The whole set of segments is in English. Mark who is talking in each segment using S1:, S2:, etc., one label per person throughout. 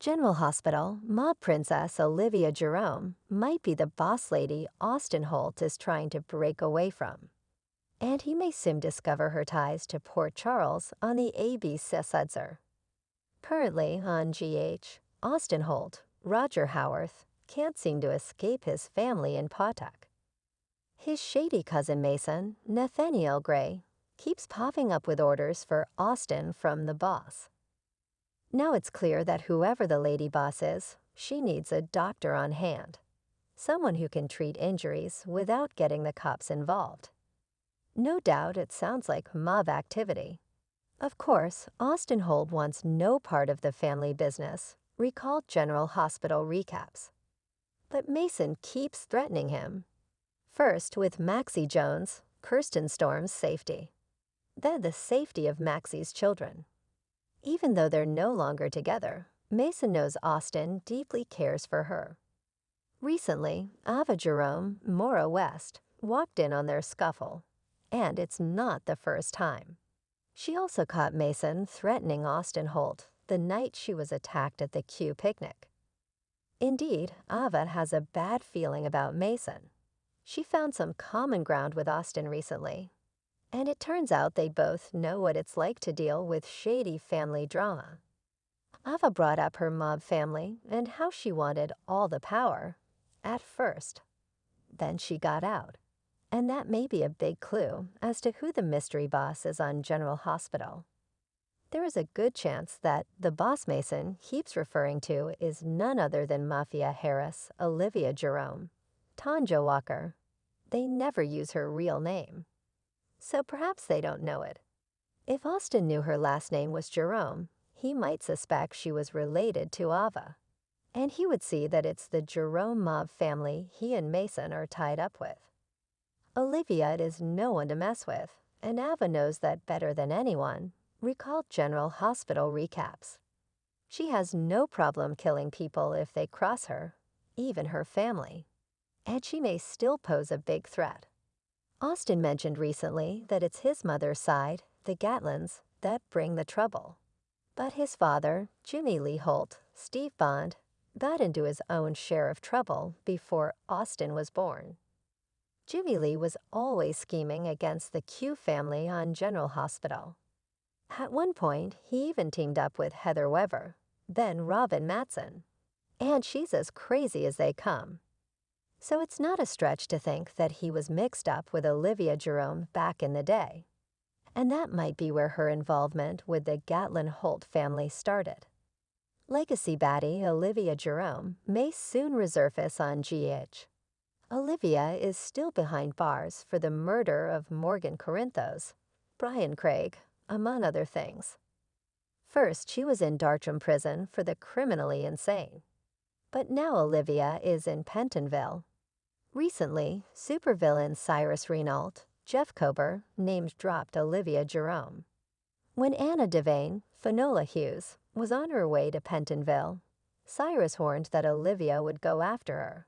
S1: General Hospital, mob princess Olivia Jerome might be the boss lady Austin Holt is trying to break away from. And he may soon discover her ties to Port Charles on the AB Sesudzer. Currently on GH, Austin Holt, Roger Howarth, can't seem to escape his family in Pawtuck. His shady cousin Mason, Nathaniel Gray, keeps popping up with orders for Austin from the boss. Now it's clear that whoever the lady boss is, she needs a doctor on hand. Someone who can treat injuries without getting the cops involved. No doubt it sounds like mob activity. Of course, Austin Holt wants no part of the family business, recall General Hospital recaps. But Mason keeps threatening him. First with Maxie Jones, Kirsten Storm's safety. Then the safety of Maxie's children. Even though they're no longer together, Mason knows Austin deeply cares for her. Recently, Ava Jerome, Maura West, walked in on their scuffle. And it's not the first time. She also caught Mason threatening Austin Holt the night she was attacked at the Q picnic. Indeed, Ava has a bad feeling about Mason. She found some common ground with Austin recently, and it turns out they both know what it's like to deal with shady family drama. Ava brought up her mob family and how she wanted all the power at first. Then she got out. And that may be a big clue as to who the mystery boss is on General Hospital. There is a good chance that the boss Mason keeps referring to is none other than Mafia Harris, Olivia Jerome, Tanja Walker. They never use her real name. So perhaps they don't know it. If Austin knew her last name was Jerome, he might suspect she was related to Ava. And he would see that it's the Jerome mob family he and Mason are tied up with. Olivia is no one to mess with, and Ava knows that better than anyone. Recall General Hospital recaps. She has no problem killing people if they cross her, even her family. And she may still pose a big threat. Austin mentioned recently that it's his mother's side, the Gatlins, that bring the trouble. But his father, Jimmy Lee Holt, Steve Bond, got into his own share of trouble before Austin was born. Jimmy Lee was always scheming against the Q family on General Hospital. At one point, he even teamed up with Heather Weber, then Robin Matson. And she's as crazy as they come. So it's not a stretch to think that he was mixed up with Olivia Jerome back in the day. And that might be where her involvement with the Gatlin Holt family started. Legacy baddie Olivia Jerome may soon resurface on GH. Olivia is still behind bars for the murder of Morgan Corinthos, Brian Craig, among other things. First, she was in Dartram prison for the criminally insane. But now Olivia is in Pentonville. Recently, supervillain Cyrus Renault, Jeff Kober, name-dropped Olivia Jerome. When Anna Devane, Finola Hughes, was on her way to Pentonville, Cyrus warned that Olivia would go after her.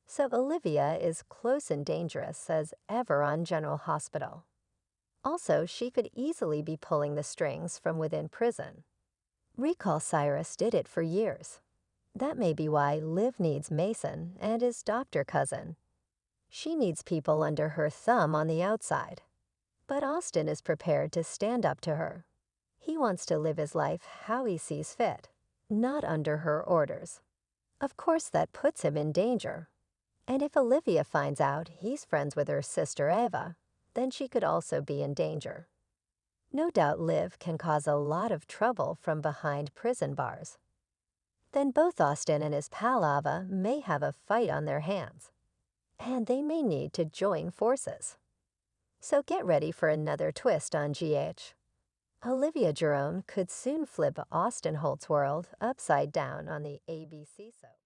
S1: So Olivia is close and dangerous as ever on General Hospital. Also, she could easily be pulling the strings from within prison. Recall Cyrus did it for years. That may be why Liv needs Mason and his doctor cousin. She needs people under her thumb on the outside. But Austin is prepared to stand up to her. He wants to live his life how he sees fit, not under her orders. Of course, that puts him in danger. And if Olivia finds out he's friends with her sister Eva, then she could also be in danger. No doubt Liv can cause a lot of trouble from behind prison bars. Then both Austin and his pal Ava may have a fight on their hands. And they may need to join forces. So get ready for another twist on GH. Olivia Jerome could soon flip Austin Holt's world upside down on the ABC soap.